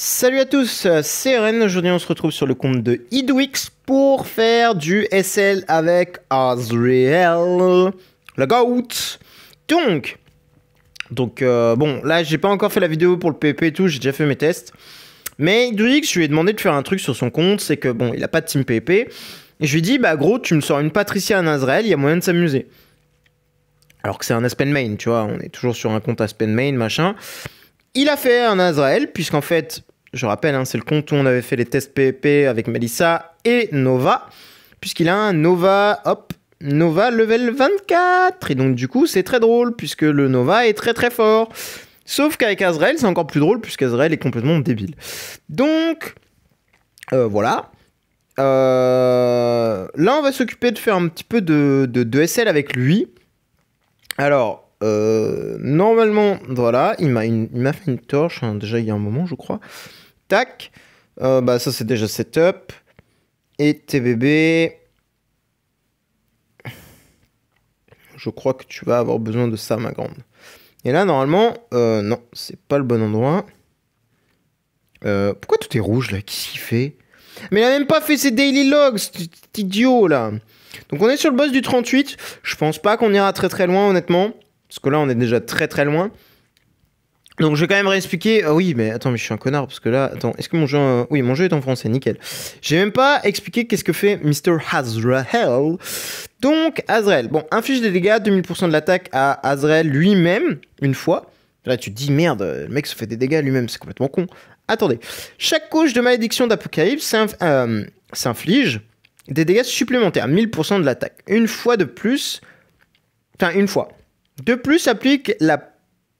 Salut à tous, c'est Ren. Aujourd'hui on se retrouve sur le compte de Idwix pour faire du SL avec Azrael, le GOAT. Donc bon, là j'ai pas encore fait la vidéo pour le PvP et tout, j'ai déjà fait mes tests. Mais Idwix, je lui ai demandé de faire un truc sur son compte, c'est que bon, il a pas de team PvP. Et je lui ai dit, bah gros, tu me sors une Patricia, un Azrael, il y a moyen de s'amuser. Alors que c'est un Aspen main, tu vois, on est toujours sur un compte Aspen main, machin. Il a fait un Azrael, puisqu'en fait, je rappelle, hein, c'est le compte où on avait fait les tests PvP avec Melissa et Nova, puisqu'il a un Nova, hop, Nova level 24. Et donc du coup, c'est très drôle, puisque le Nova est très très fort. Sauf qu'avec Azrael, c'est encore plus drôle, puisqu'Azrael est complètement débile. Donc, voilà. Là, on va s'occuper de faire un petit peu de SL avec lui. Alors... normalement, voilà, il m'a fait une torche, hein, déjà il y a un moment, je crois. Tac. Bah, ça, c'est déjà setup. Et TBB. Je crois que tu vas avoir besoin de ça, ma grande. Et là, normalement, non, c'est pas le bon endroit. Pourquoi tout est rouge, là? Qu'est-ce qu'il fait? Mais il a même pas fait ses daily logs, cet idiot, là. Donc, on est sur le boss du 38. Je pense pas qu'on ira très très loin, honnêtement. Parce que là, on est déjà très très loin. Donc, je vais quand même réexpliquer. Ah oui, mais attends, mais je suis un connard. Parce que là, attends, est-ce que mon jeu... Oui, mon jeu est en français, nickel. J'ai même pas expliqué qu'est-ce que fait Mr. Azrael. Donc, Azrael. Bon, inflige des dégâts, 2000% de l'attaque à Azrael lui-même, une fois. Là, tu te dis, merde, le mec se fait des dégâts lui-même, c'est complètement con. Attendez. Chaque couche de malédiction d'Apocalypse s'inflige des dégâts supplémentaires, 1000% de l'attaque. Une fois de plus... Enfin, une fois. De plus, applique la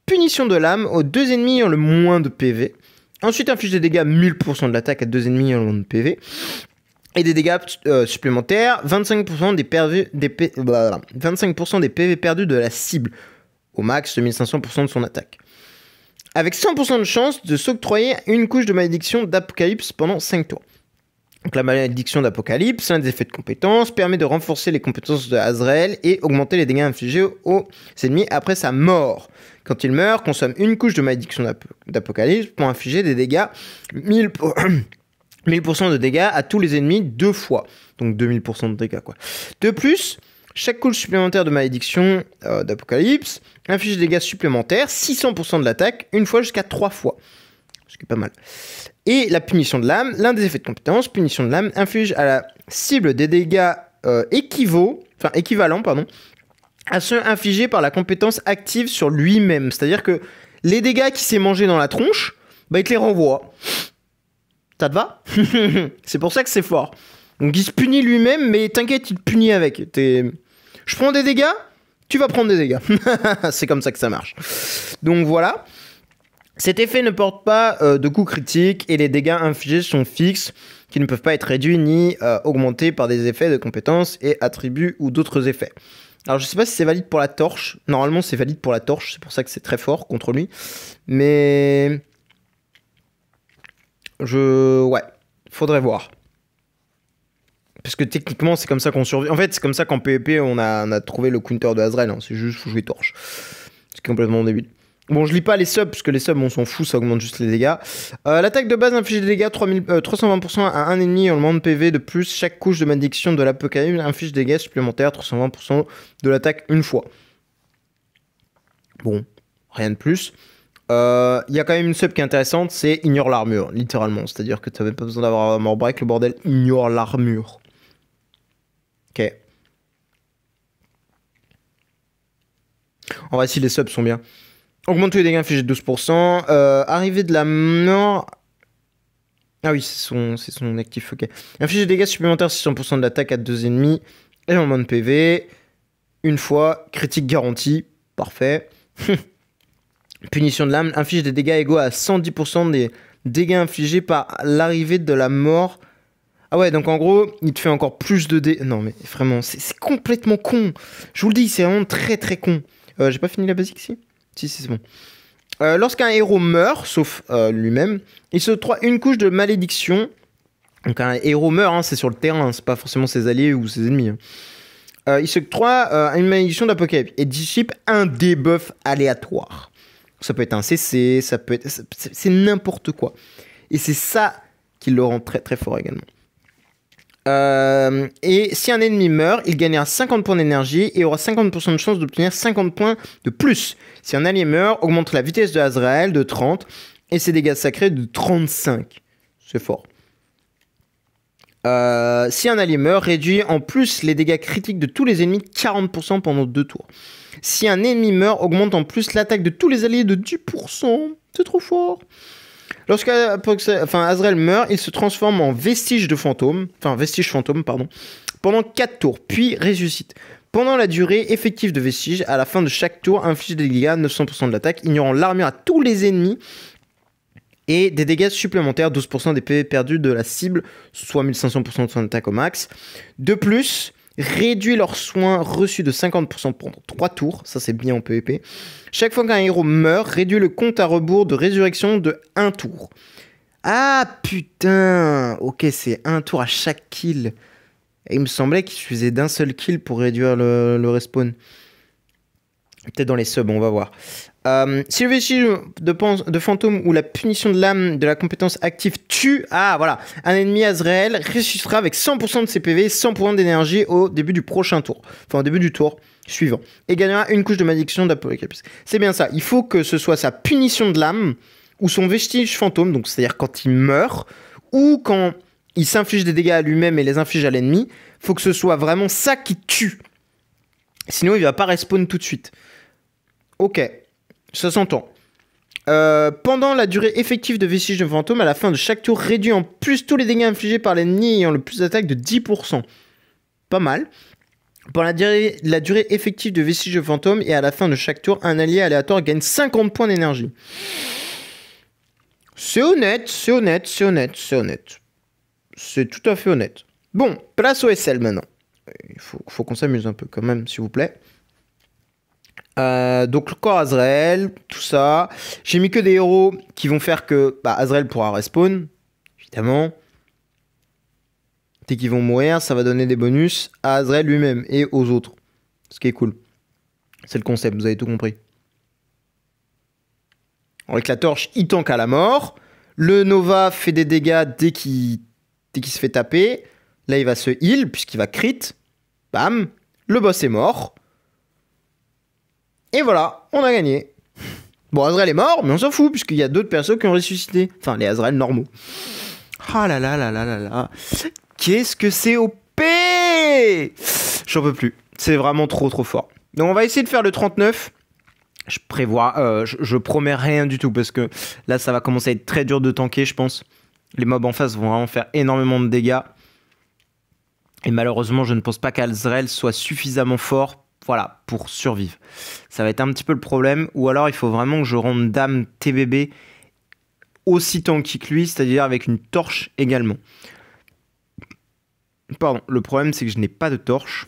punition de l'âme aux deux ennemis ayant le moins de PV. Ensuite, inflige des dégâts 1000% de l'attaque à deux ennemis ayant le moins de PV. Et des dégâts supplémentaires, 25% des PV perdus de la cible. Au max, 2500% de son attaque. Avec 100% de chance de s'octroyer une couche de malédiction d'Apocalypse pendant 5 tours. Donc la malédiction d'Apocalypse, l'un des effets de compétence, permet de renforcer les compétences de Azrael et augmenter les dégâts infligés aux ennemis après sa mort. Quand il meurt, consomme une couche de malédiction d'Apocalypse pour infliger des dégâts 1000% de dégâts à tous les ennemis 2 fois. Donc 2000% de dégâts, quoi. De plus, chaque couche supplémentaire de malédiction d'Apocalypse inflige des dégâts supplémentaires, 600% de l'attaque, une fois jusqu'à 3 fois. Ce qui est pas mal. Et la punition de l'âme, l'un des effets de compétence, punition de l'âme, inflige à la cible des dégâts équivalents, à ceux infligés par la compétence active sur lui-même. C'est-à-dire que les dégâts qu'il s'est mangés dans la tronche, bah il te les renvoie. Ça te va? C'est pour ça que c'est fort. Donc il se punit lui-même, mais t'inquiète, il te punit avec. Je prends des dégâts, tu vas prendre des dégâts. C'est comme ça que ça marche. Donc voilà. Cet effet ne porte pas de coups critiques et les dégâts infligés sont fixes, qui ne peuvent pas être réduits ni augmentés par des effets de compétences et attributs ou d'autres effets. Alors je sais pas si c'est valide pour la torche, normalement c'est valide pour la torche, c'est pour ça que c'est très fort contre lui, mais... Ouais, faudrait voir. Parce que techniquement c'est comme ça qu'on survit, en fait c'est comme ça qu'en PvP on a trouvé le counter de Azrael, hein. C'est juste faut jouer torche. C'est complètement débile. Bon, je lis pas les subs, parce que les subs, on s'en fout, ça augmente juste les dégâts. L'attaque de base inflige des dégâts 320% à un ennemi en le moins de PV. De plus, chaque couche de malédiction de l'Apocalypse inflige des dégâts supplémentaires, 320% de l'attaque une fois. Bon, rien de plus. Il y a quand même une sub qui est intéressante, c'est ignore l'armure, littéralement. C'est-à-dire que tu n'avais pas besoin d'avoir un mort break, le bordel, ignore l'armure. Ok. En vrai, si les subs sont bien. Augmente tous les dégâts infligés de 12%. Arrivée de la mort. Ah oui, c'est son actif, ok. Inflige des dégâts supplémentaires 600% de l'attaque à deux ennemis. Et en mode PV. Une fois. Critique garantie. Parfait. Punition de l'âme. Inflige des dégâts égaux à 110% des dégâts infligés par l'arrivée de la mort. Ah ouais, donc en gros, il te fait encore plus de dégâts. Non mais vraiment, c'est complètement con. Je vous le dis, c'est vraiment très très con. J'ai pas fini la basique ici? Si, c'est bon. Lorsqu'un héros meurt, sauf lui-même, il se octroie une couche de malédiction. Donc un héros meurt, hein, c'est sur le terrain, hein, c'est pas forcément ses alliés ou ses ennemis. Hein. Il se octroie une malédiction d'Apocalypse et dissipe un debuff aléatoire. Ça peut être un CC, ça peut être... C'est n'importe quoi. Et c'est ça qui le rend très très fort également. Et si un ennemi meurt, il gagnera 50 points d'énergie et aura 50% de chance d'obtenir 50 points de plus. Si un allié meurt, augmente la vitesse de Azrael de 30 et ses dégâts sacrés de 35. C'est fort. Si un allié meurt, réduit en plus les dégâts critiques de tous les ennemis de 40% pendant 2 tours. Si un ennemi meurt, augmente en plus l'attaque de tous les alliés de 10%. C'est trop fort. Lorsque Azrael meurt, il se transforme en vestige fantôme, pendant 4 tours, puis ressuscite. Pendant la durée effective de vestige, à la fin de chaque tour, inflige des dégâts 900% de l'attaque, ignorant l'armure à tous les ennemis, et des dégâts supplémentaires, 12% des PV perdus de la cible, soit 1500% de son attaque au max. De plus, réduit leurs soins reçus de 50% pendant 3 tours, ça c'est bien en PvP. Chaque fois qu'un héros meurt, réduit le compte à rebours de résurrection de 1 tour. Ah putain, ok, c'est 1 tour à chaque kill. Et il me semblait qu'il suffisait d'un seul kill pour réduire le respawn. Peut-être dans les subs, on va voir. Si le vestige de fantôme ou la punition de l'âme de la compétence active tue, un ennemi Azrael ressuscitera avec 100% de ses PV, 100% d'énergie au début du prochain tour. Enfin, au début du tour suivant. Et gagnera une couche de malédiction d'Apocalypse. C'est bien ça. Il faut que ce soit sa punition de l'âme ou son vestige fantôme, donc c'est-à-dire quand il meurt ou quand il s'inflige des dégâts à lui-même et les inflige à l'ennemi. Il faut que ce soit vraiment ça qui tue. Sinon, il va pas respawn tout de suite. Ok. Ça s'entend. Pendant la durée effective de vestige de fantôme, à la fin de chaque tour, réduit en plus tous les dégâts infligés par l'ennemi ayant le plus d'attaque de 10%. Pas mal. Pendant la durée effective de vestige de fantôme et à la fin de chaque tour, un allié aléatoire gagne 50 points d'énergie. C'est honnête, c'est honnête, c'est honnête, c'est honnête. C'est tout à fait honnête. Bon, place au SL maintenant. Il faut qu'on s'amuse un peu quand même, s'il vous plaît. Donc le corps Azrael, tout ça. J'ai mis que des héros qui vont faire que Azrael pourra respawn, évidemment. Dès qu'ils vont mourir, ça va donner des bonus à Azrael lui-même et aux autres. Ce qui est cool. C'est le concept, vous avez tout compris. Avec la torche, il tank à la mort. Le Nova fait des dégâts dès qu'il se fait taper. Là, il va se heal puisqu'il va crit. Bam. Le boss est mort. Et voilà, on a gagné. Bon, Azrael est mort, mais on s'en fout, puisqu'il y a d'autres persos qui ont ressuscité. Enfin, les Azrael normaux. Ah là là là là là là. Qu'est-ce que c'est OP! J'en peux plus. C'est vraiment trop trop fort. Donc on va essayer de faire le 39. Je promets rien du tout, parce que là, ça va commencer à être très dur de tanker, je pense. Les mobs en face vont vraiment faire énormément de dégâts. Et malheureusement, je ne pense pas qu'Azrael soit suffisamment fort pour survivre. Ça va être un petit peu le problème. Ou alors, il faut vraiment que je rende Dame TBB aussi tanky que lui, c'est-à-dire avec une torche également. Pardon, le problème, c'est que je n'ai pas de torche.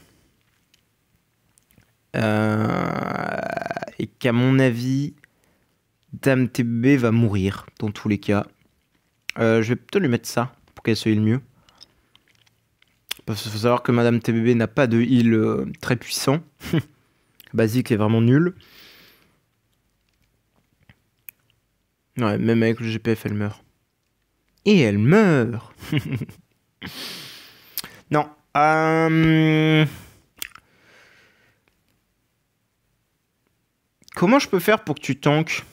Et qu'à mon avis, Dame TBB va mourir, dans tous les cas. Je vais plutôt lui mettre ça, pour qu'elle se heal mieux. Parce qu'il faut savoir que Madame TBB n'a pas de heal très puissant. Basique est vraiment nul. Ouais, même avec le GPF, elle meurt. Et elle meurt. Non. Comment je peux faire pour que tu tankes,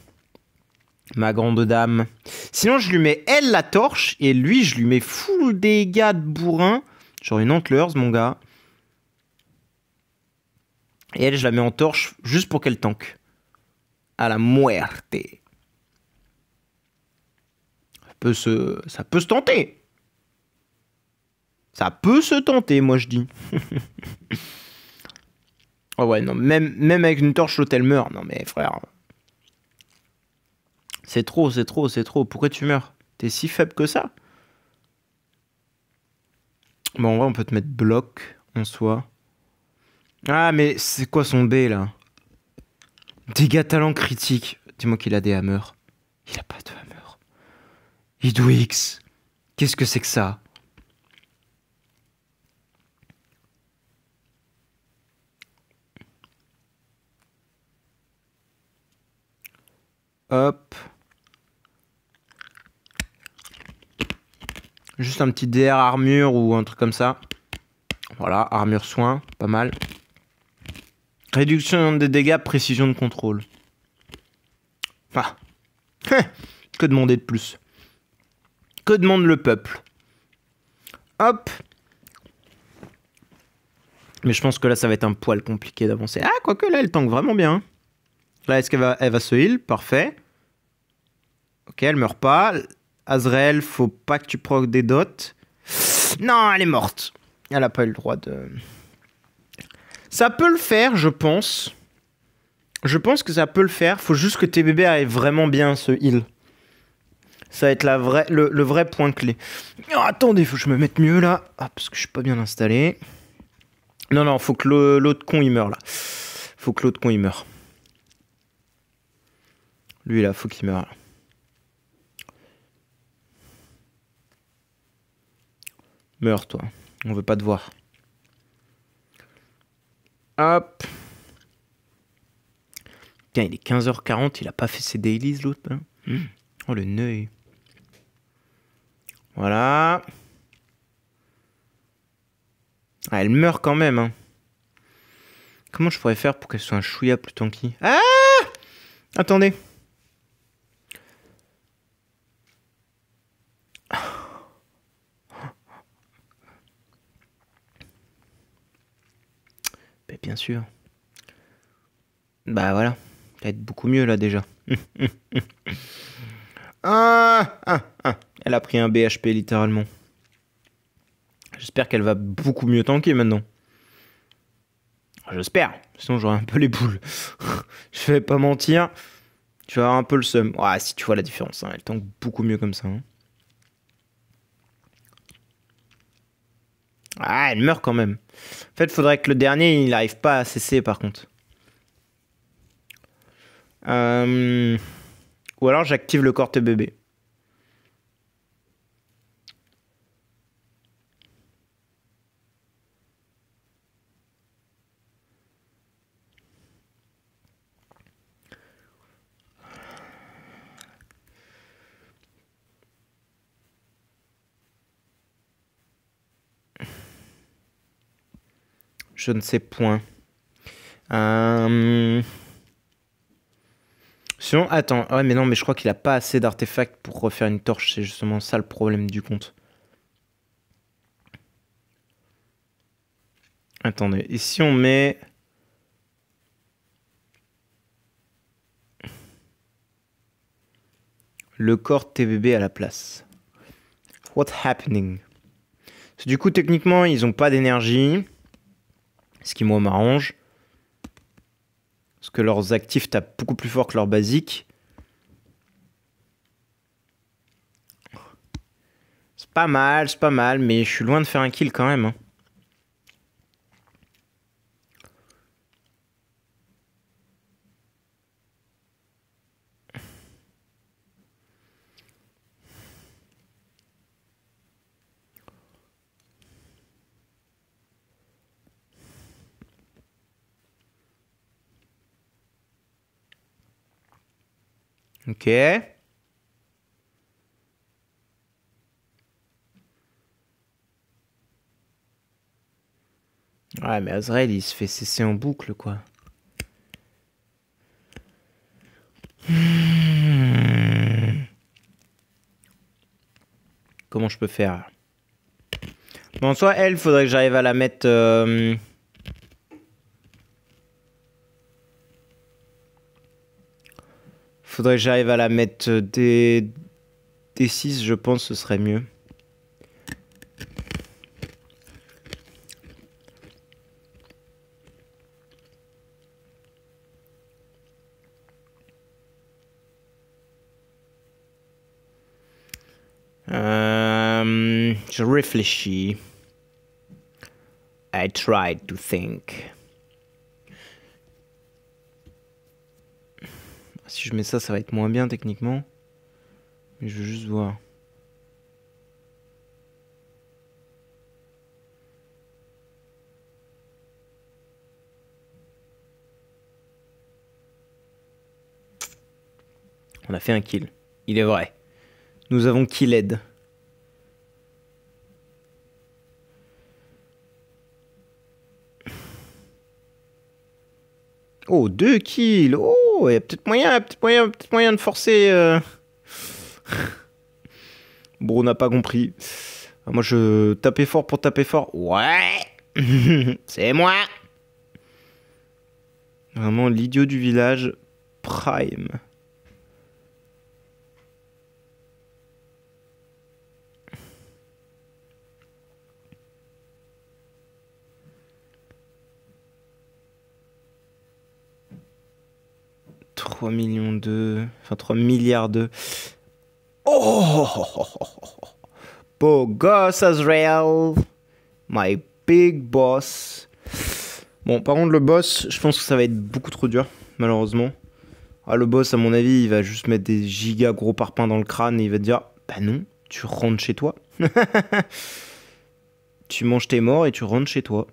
ma grande dame? Sinon, je lui mets elle la torche et lui, je lui mets full dégâts de bourrin. Genre une Antlers, mon gars. Et elle, je la mets en torche juste pour qu'elle tank. À la muerte. Ça peut se tenter. Ça peut se tenter, moi je dis. Oh ouais, non, même avec une torche, l'hôtel meurt. Non mais frère. C'est trop, c'est trop, c'est trop. Pourquoi tu meurs? T'es si faible que ça? Bon, en vrai, on peut te mettre bloc en soi. Ah, mais c'est quoi son B, là? Dégâts talent critique. Dis-moi qu'il a des hammers. Il a pas de hammer. Idwix. Qu'est-ce que c'est que ça? Hop. Juste un petit DR armure ou un truc comme ça. Voilà, armure soin, pas mal. Réduction des dégâts, précision de contrôle. Ah. Que demander de plus? Que demande le peuple? Hop. Mais je pense que là, ça va être un poil compliqué d'avancer. Ah, quoique là, elle tank vraiment bien. Là, est-ce qu'elle va, elle va se heal? Parfait. Ok, elle meurt pas. Azrael, faut pas que tu procs des dots. Non, elle est morte. Elle a pas eu le droit de... Ça peut le faire, je pense. Je pense que ça peut le faire. Faut juste que tes bébés arrivent vraiment bien à se heal. Ça va être le vrai point clé. Oh, attendez, faut que je me mette mieux là. Ah, parce que je suis pas bien installé. Non, non, faut que l'autre con il meure là. Faut que l'autre con il meure. Lui là, faut qu'il meure. Là. Meurs toi. On veut pas te voir. Hop. Tiens, il est 15h40, il a pas fait ses dailies l'autre. Hein. Oh le nœud. Voilà. Ah, elle meurt quand même. Hein. Comment je pourrais faire pour qu'elle soit un chouïa plus tanky? Ah! Attendez. Ben, bien sûr. Bah voilà. Ça va être beaucoup mieux là déjà. Elle a pris un BHP littéralement. J'espère qu'elle va beaucoup mieux tanker maintenant. J'espère. Sinon j'aurai un peu les boules. Je vais pas mentir. Tu vas avoir un peu le seum. Ouais, si tu vois la différence. Hein. Elle tank beaucoup mieux comme ça. Hein. Ah, elle meurt quand même. En fait, il faudrait que le dernier, il n'arrive pas à cesser par contre. Ou alors j'active le corps TBB. Je ne sais point. Sinon, attends. Ouais, mais non, mais je crois qu'il a pas assez d'artefacts pour refaire une torche. C'est justement ça le problème du compte. Attendez. Et si on met... le corps TBB à la place? What's happening? Parce que du coup, techniquement, ils ont pas d'énergie. Ce qui, moi, m'arrange. Parce que leurs actifs tapent beaucoup plus fort que leurs basiques. C'est pas mal, mais je suis loin de faire un kill quand même. Hein. Ok. Ouais, mais Azrael, il se fait cesser en boucle, quoi. Comment je peux faire? Bon, soit elle, faudrait que j'arrive à la mettre... Faudrait que j'arrive à la mettre D6, je pense, ce serait mieux. Je réfléchis. I tried to think. Si je mets ça, ça va être moins bien techniquement. Mais je veux juste voir. On a fait un kill. Il est vrai. Nous avons killed. Oh, 2 kills. Oh, il y a peut-être moyen de forcer. Bon, on n'a pas compris. Moi, je tapais fort pour taper fort. Ouais. C'est moi. Vraiment l'idiot du village. Prime. $3 millions de... Enfin, 3 milliards de... Oh, beau gosse Azrael. My big boss. Bon, par contre, le boss, je pense que ça va être beaucoup trop dur, malheureusement. Ah, le boss, à mon avis, il va juste mettre des giga gros parpaings dans le crâne et il va te dire, bah non, tu rentres chez toi. Tu manges tes morts et tu rentres chez toi.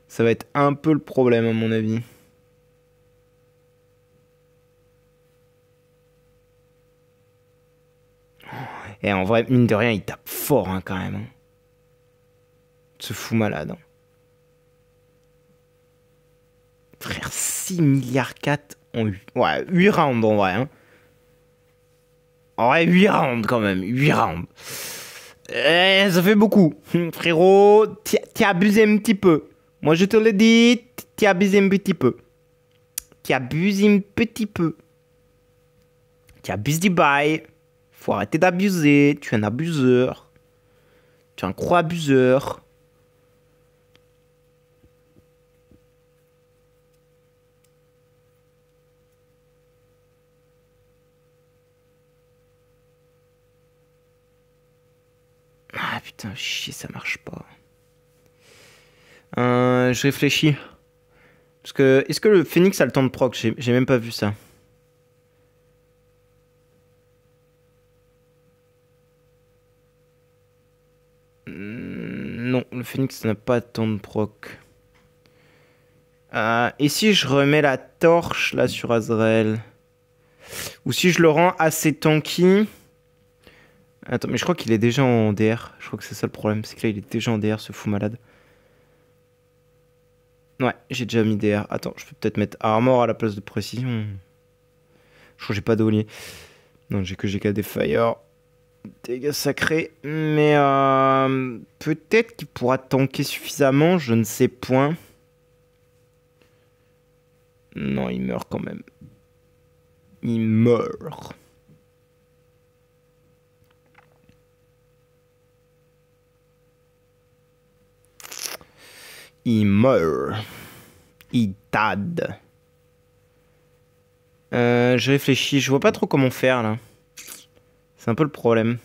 Ça va être un peu le problème, à mon avis. Et en vrai, mine de rien, il tape fort, hein, quand même. Hein. Se fout malade. Hein. Frère, 6 milliards 4 en 8. Ouais, 8 rounds en vrai. Hein. En vrai, 8 rounds quand même. 8 rounds. Ça fait beaucoup. Frérot, t'as abusé un petit peu. Moi, je te le dis, t'as abusé un petit peu. T'as abusé un petit peu. T'as abusé du bail. Faut arrêter d'abuser. Tu es un abuseur. Tu es un gros abuseur. Ah putain, chier, ça marche pas. Je réfléchis. Parce que, est-ce que le Phoenix a le temps de proc? J'ai même pas vu ça. Non, le Phoenix n'a pas de temps de proc. Et si je remets la torche là sur Azrael? Ou si je le rends assez tanky? Attends, mais je crois qu'il est déjà en DR. Je crois que c'est ça le problème. C'est que là, il est déjà en DR, ce fou malade. Ouais, j'ai déjà mis DR. Attends, je peux peut-être mettre Armor à la place de précision. Je crois que j'ai pas d'olier. Non, j'ai que GKD Fire. Dégâts sacrés. Mais peut-être qu'il pourra tanker suffisamment. Je ne sais point. Non, il meurt quand même. Il meurt. Il meurt. Il tad. Je réfléchis. Je vois pas trop comment faire là. C'est un peu le problème.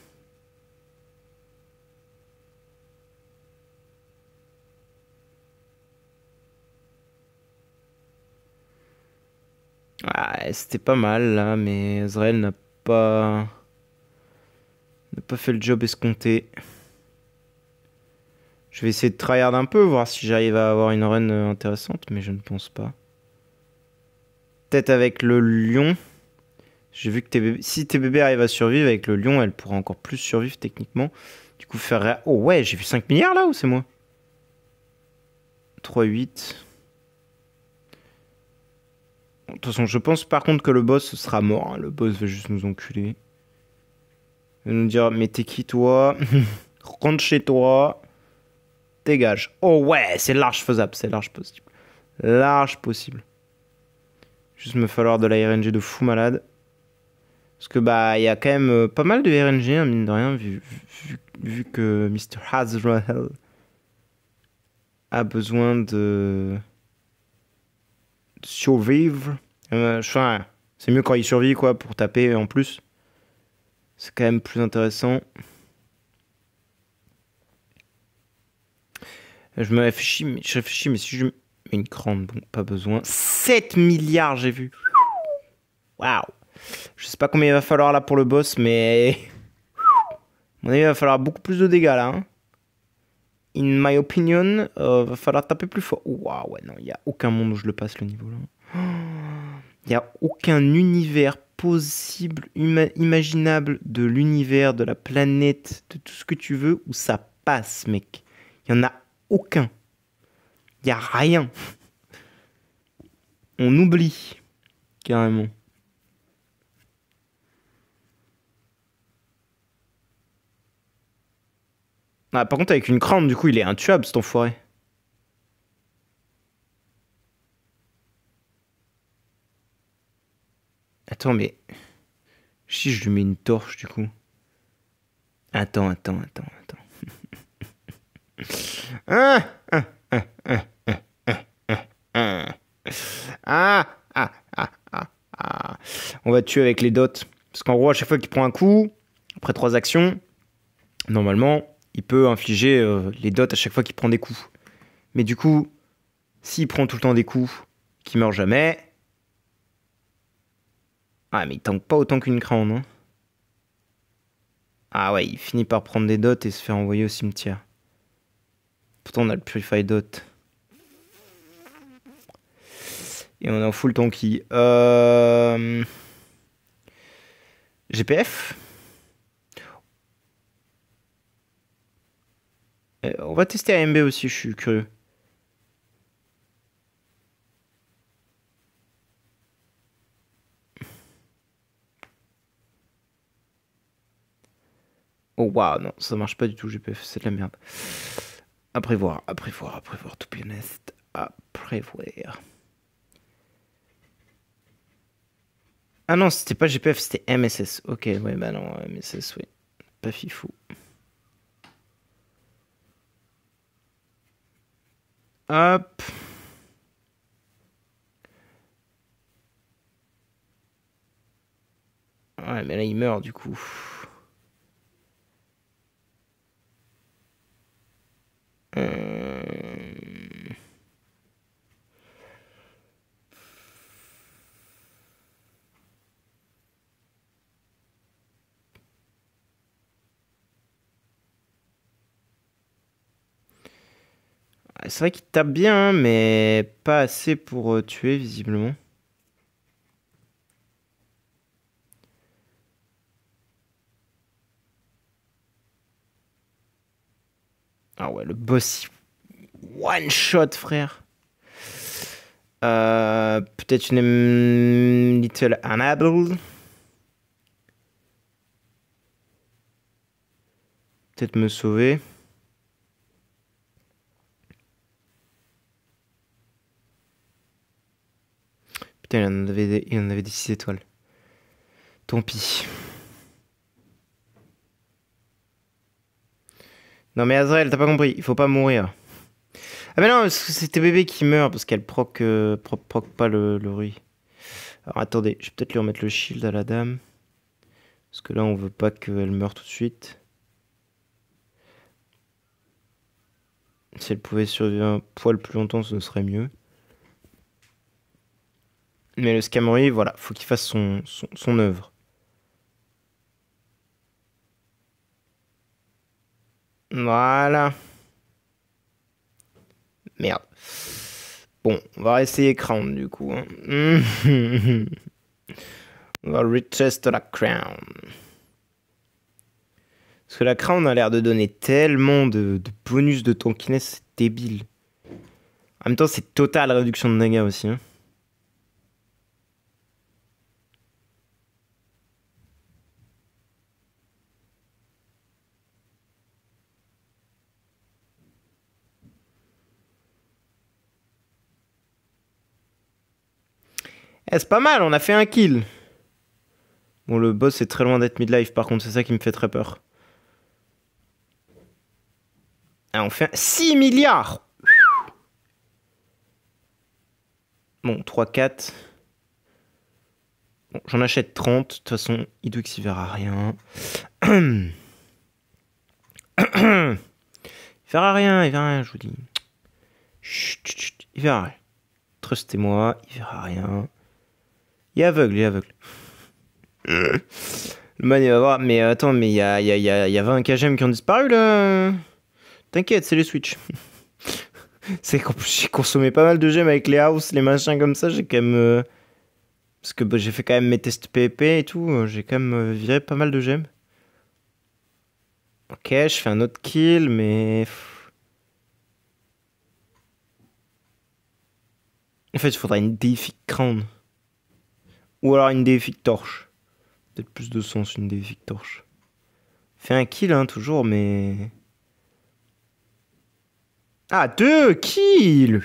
Ah, c'était pas mal là, mais Azrael n'a pas fait le job escompté. Je vais essayer de tryhard un peu, voir si j'arrive à avoir une run intéressante, mais je ne pense pas. Peut-être avec le lion. J'ai vu que si tes bébés arrivent à survivre avec le lion, elle pourra encore plus survivre techniquement. Du coup, faire... Oh ouais, j'ai vu 5 milliards là ou c'est moi? 3-8. De toute façon, je pense par contre que le boss sera mort. Hein. Le boss va juste nous enculer. Il va nous dire, mais t'es qui toi? Rentre chez toi. Dégage. Oh ouais, c'est large faisable, c'est large possible. Large possible. Juste me falloir de la RNG de fou malade. Parce que bah il y a quand même pas mal de RNG, hein, mine de rien, vu que Mr. Azrael a besoin de survivre. Enfin, c'est mieux quand il survit quoi pour taper en plus. C'est quand même plus intéressant. Je réfléchis, mais si je mets une grande, bon, pas besoin. 7 milliards, j'ai vu. Waouh. Je sais pas combien il va falloir là pour le boss, mais... À mon avis, il va falloir beaucoup plus de dégâts là. Hein. In my opinion, va falloir taper plus fort. Waouh, ouais, non, il n'y a aucun monde où je le passe le niveau là. Il n'y a aucun univers possible, imaginable de l'univers, de la planète, de tout ce que tu veux, où ça passe, mec. Il n'y en a aucun. Il n'y a rien. On oublie. Carrément. Ah, par contre, avec une crown, du coup, il est intuable, cet enfoiré. Attends, mais... Si je lui mets une torche, du coup. Attends. Ah, ah, ah, ah, ah, ah, ah, ah, ah, ah. On va tuer avec les dots. Parce qu'en gros, à chaque fois qu'il prend un coup, après 3 actions, normalement, il peut infliger les dots à chaque fois qu'il prend des coups. Mais du coup, s'il prend tout le temps des coups, qu'il meurt jamais... Ah, mais il tank pas autant qu'une crown, hein. Ah ouais, il finit par prendre des dots et se faire envoyer au cimetière. Pourtant, on a le Purify Dot. Et on est en full tanky. GPF. On va tester AMB aussi, je suis curieux. Oh waouh, non, ça marche pas du tout GPF, c'est de la merde. À prévoir, to be honest. À prévoir. Ah non, c'était pas GPF, c'était MSS. Ok, ouais, bah non, MSS, oui. Pas fifou. Hop. Ouais, mais là, il meurt, du coup. C'est vrai qu'il tape bien, hein, mais pas assez pour tuer, visiblement. Ah ouais, le boss, one shot, frère. Peut-être une Little Annabelle. Peut-être me sauver. Putain, il en avait des 6 étoiles. Tant pis. Non mais Azrael, t'as pas compris, il faut pas mourir. Ah mais non, c'est tes bébés qui meurent parce qu'elle proc pas le bruit. Alors attendez, je vais peut-être lui remettre le shield à la dame. Parce que là, on veut pas qu'elle meure tout de suite. Si elle pouvait survivre un poil plus longtemps, ce serait mieux. Mais le Skamori, voilà, faut qu'il fasse son œuvre. Voilà. Merde. Bon, on va essayer Crown du coup. Hein. On va retest la Crown. Parce que la Crown a l'air de donner tellement de bonus de tankiness, c'est débile. En même temps, c'est totale réduction de dégâts aussi. Hein. Eh, c'est pas mal, on a fait un kill. Bon, le boss est très loin d'être midlife, par contre, c'est ça qui me fait très peur. Ah, on fait 6 milliards. Bon, 3-4. Bon, j'en achète 30. De toute façon, Idux, il verra rien. Il verra rien, je vous dis. Chut, chut, chut, il verra rien. Trustez-moi, il verra rien. Il est aveugle. Le man, il va voir. Mais attends, mais il y a 20 KGM qui ont disparu, là. T'inquiète, c'est les Switch. C'est que j'ai consommé pas mal de gemmes avec les house, les machins comme ça. J'ai quand même... Parce que bah, j'ai fait quand même mes tests PvP et tout. J'ai quand même viré pas mal de gemmes. Ok, je fais un autre kill, mais... En fait, il faudrait une Deific Crown. Ou alors une Deific Torche. Peut-être plus de sens, une Deific Torche. Fait un kill, hein, toujours, mais... Ah, 2 kills.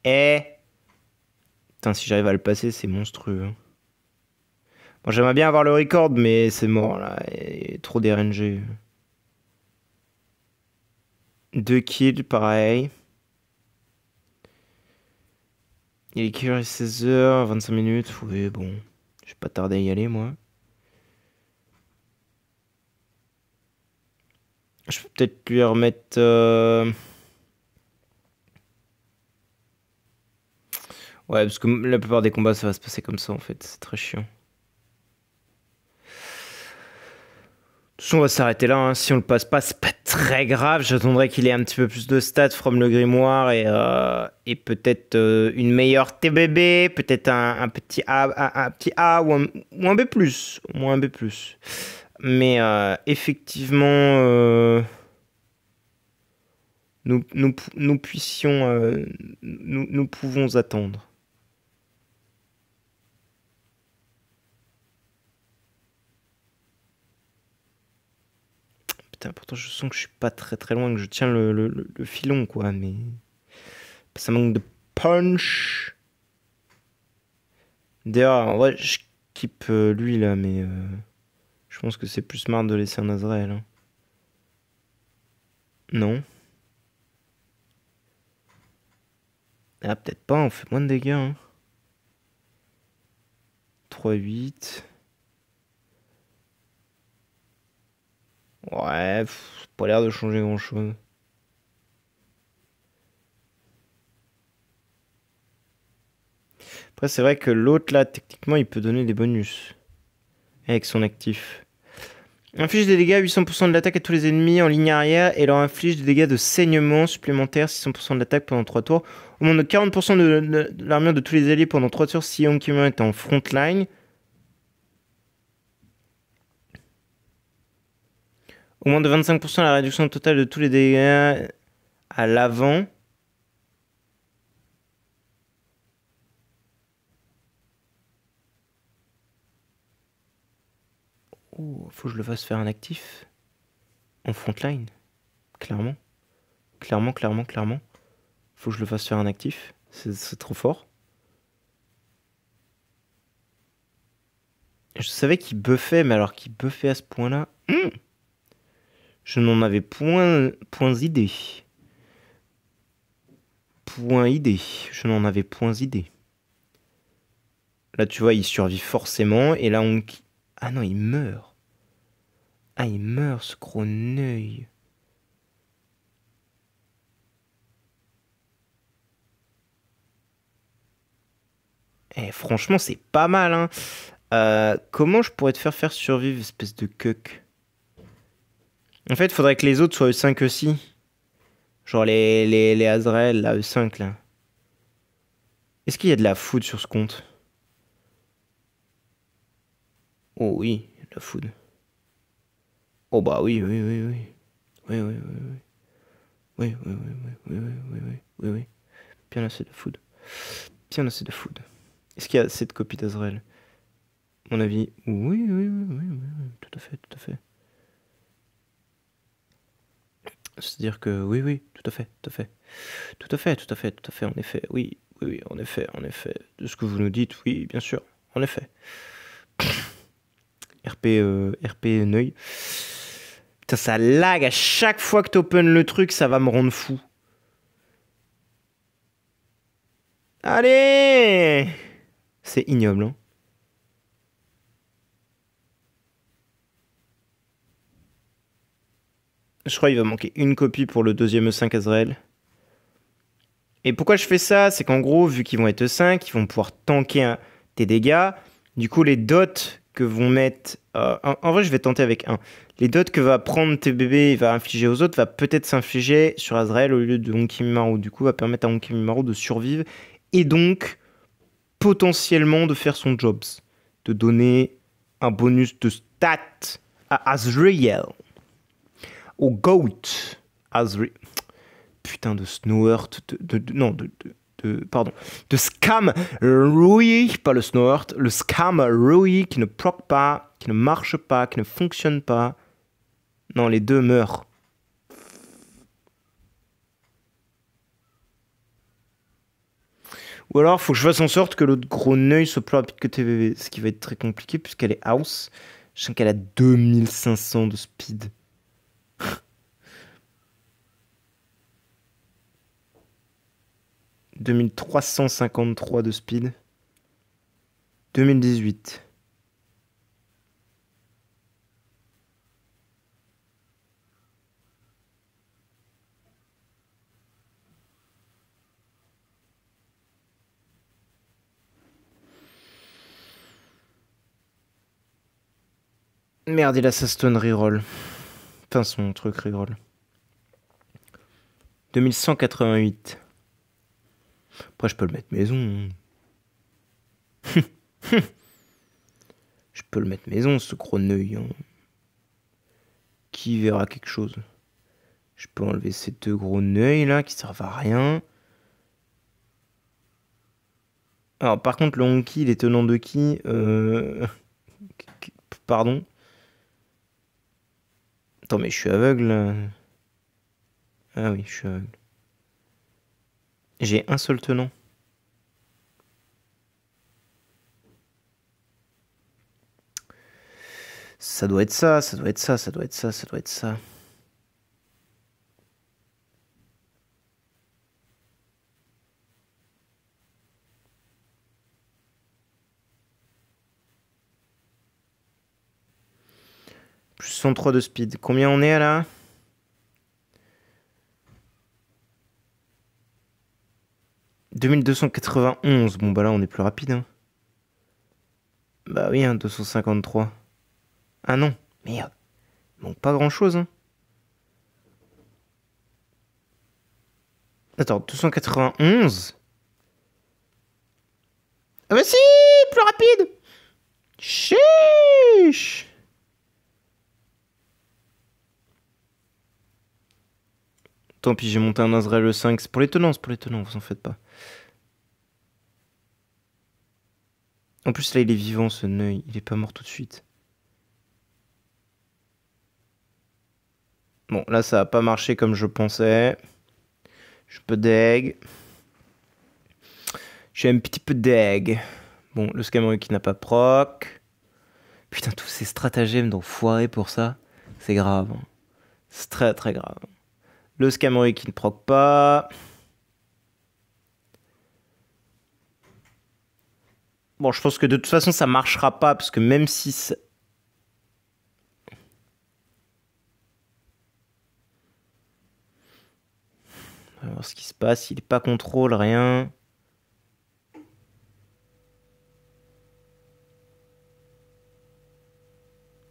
Eh. Putain, si j'arrive à le passer, c'est monstrueux. Hein. Bon, j'aimerais bien avoir le record, mais c'est mort, là. Il y a trop d'RNG. 2 kills, pareil. Il est quelle heure? 16h, 25 minutes. Oui, bon. Je vais pas tarder à y aller, moi. Je peux peut-être lui remettre... Ouais, parce que la plupart des combats, ça va se passer comme ça, en fait. C'est très chiant. De toute façon, on va s'arrêter là. Hein. Si on le passe pas, c'est pas très grave. J'attendrai qu'il ait un petit peu plus de stats from le grimoire et peut-être une meilleure TBB, peut-être un petit A, petit A ou un B+. Au moins un B+. Mais effectivement, nous puissions... nous pouvons attendre. Putain, pourtant je sens que je suis pas très très loin, que je tiens le filon, quoi, mais... Ça manque de punch. D'ailleurs, en vrai, je keep lui, là, mais... je pense que c'est plus smart de laisser un Azrael. Hein. Non. Ah, peut-être pas, on fait moins de dégâts. Hein. 3-8. Ouais, pas l'air de changer grand-chose. Après, c'est vrai que l'autre, là, techniquement, il peut donner des bonus. Avec son actif. Inflige des dégâts à 800% de l'attaque à tous les ennemis en ligne arrière et leur inflige des dégâts de saignement supplémentaires 600% de l'attaque pendant 3 tours. Augmente de 40% de l'armure de tous les alliés pendant 3 tours si Onkimura est en front line. Augmente de 25% la réduction totale de tous les dégâts à l'avant. Oh, faut que je le fasse faire un actif. En frontline. Clairement. Clairement. Faut que je le fasse faire un actif. C'est trop fort. Je savais qu'il buffait, mais alors qu'il buffait à ce point-là... Je n'en avais point idée. Je n'en avais point idée. Là, tu vois, il survit forcément. Et là, on... Ah non, il meurt. Ah, il meurt, ce gros neuil. Eh, franchement, c'est pas mal, hein. Comment je pourrais te faire survivre, espèce de cuck? En fait, il faudrait que les autres soient E5 aussi. Genre les Azrael, là, E5, là. Est-ce qu'il y a de la food sur ce compte? Oh oui, il y a de la food. Oh bah oui. Oui. Bien assez de food. Est-ce qu'il y a assez de copies d'Azrael? À mon avis, oui. Tout à fait. C'est-à-dire que oui, tout à fait, en effet, oui, en effet, de ce que vous nous dites, oui, bien sûr, en effet. RP Neuil. Putain, ça lag à chaque fois que t'open le truc, ça va me rendre fou. Allez! C'est ignoble, hein. Je crois qu'il va manquer une copie pour le deuxième E5 Azrael. Et pourquoi je fais ça? C'est qu'en gros, vu qu'ils vont être E5, ils vont pouvoir tanker tes dégâts. Du coup, les dots que vont mettre... en vrai, je vais tenter avec un. Les dots que va prendre TBB et va infliger aux autres va peut-être s'infliger sur Azrael au lieu de Onkimimaru. Du coup, va permettre à Onkimimaru de survivre et donc potentiellement de faire son job. De donner un bonus de stat à Azrael. Au GOAT. putain de Snowheart, non, pardon, de Scam Rui, pas le Snowheart, le Scam Rui qui ne proc pas, qui ne marche pas, qui ne fonctionne pas. Non, les deux meurent. Ou alors, faut que je fasse en sorte que l'autre gros Neuil soit plus rapide que TVV, ce qui va être très compliqué puisqu'elle est house. Je sens qu'elle a 2500 de speed. 2353 de speed. 2018. Merde, il a sa stone reroll. Enfin, son truc reroll. 2188. Après, je peux le mettre maison. Je peux le mettre maison, ce gros Neuil. Hein. Qui verra quelque chose? Je peux enlever ces deux gros Neuils là qui servent à rien. Alors, par contre, le Honky, il est tenant de qui Pardon. Attends, mais je suis aveugle là. Ah oui, je suis aveugle. J'ai un seul tenant. Ça doit être ça, ça doit être ça, ça doit être ça, ça doit être ça. Plus 103 de speed. Combien on est là? « 2291. Bon bah là on est plus rapide. Hein. Bah oui, hein, 253. Ah non, merde. Bon, pas grand chose. Hein. Attends, 291. Ah bah si, plus rapide. Chiche. Tant pis, j'ai monté un Azrael le 5. C'est pour les tenants, vous en faites pas. En plus, là, il est vivant, ce Neuil. Il est pas mort tout de suite. Bon, là, ça a pas marché comme je pensais. Je peux deg. Je suis un petit peu deg. Bon, le Scameru qui n'a pas proc. Putain, tous ces stratagèmes d'enfoirés pour ça, c'est grave. Hein. C'est très très grave. Le Scameru qui ne proc pas. Bon, je pense que de toute façon, ça marchera pas, parce que même si... Ça... On va voir ce qui se passe. Il n'est pas contrôle, rien.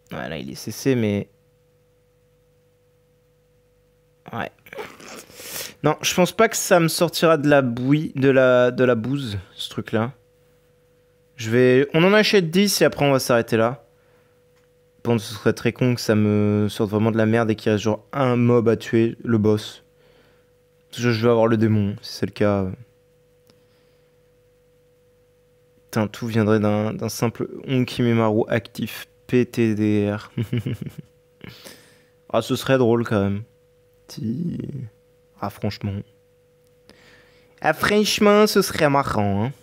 Voilà, il est CC, mais... Ouais. Non, je pense pas que ça me sortira de la bouillie, de la bouse, ce truc-là. On en achète 10 et après on va s'arrêter là. Bon, ce serait très con que ça me sorte vraiment de la merde et qu'il reste genre un mob à tuer, le boss. Je veux avoir le démon, si c'est le cas. Putain, tout viendrait d'un simple Onkimenaru actif PTDR. Ah, ce serait drôle quand même. Si... Ah, franchement. Ah, franchement, ce serait marrant, hein.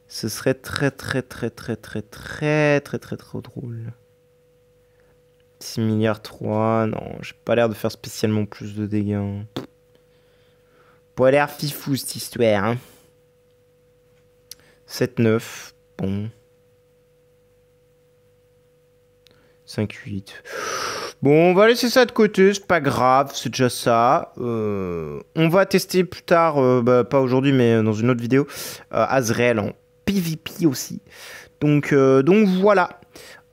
Ce serait très drôle. 6 milliards 3, non, j'ai pas l'air de faire spécialement plus de dégâts. Hein. Pas l'air fifou cette histoire. Hein. 7-9, bon. 5-8. Bon, on va laisser ça de côté, c'est pas grave, c'est déjà ça. On va tester plus tard, pas aujourd'hui, mais dans une autre vidéo, Azrael en PvP aussi. Donc voilà.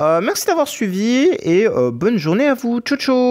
Merci d'avoir suivi et bonne journée à vous. Ciao ciao.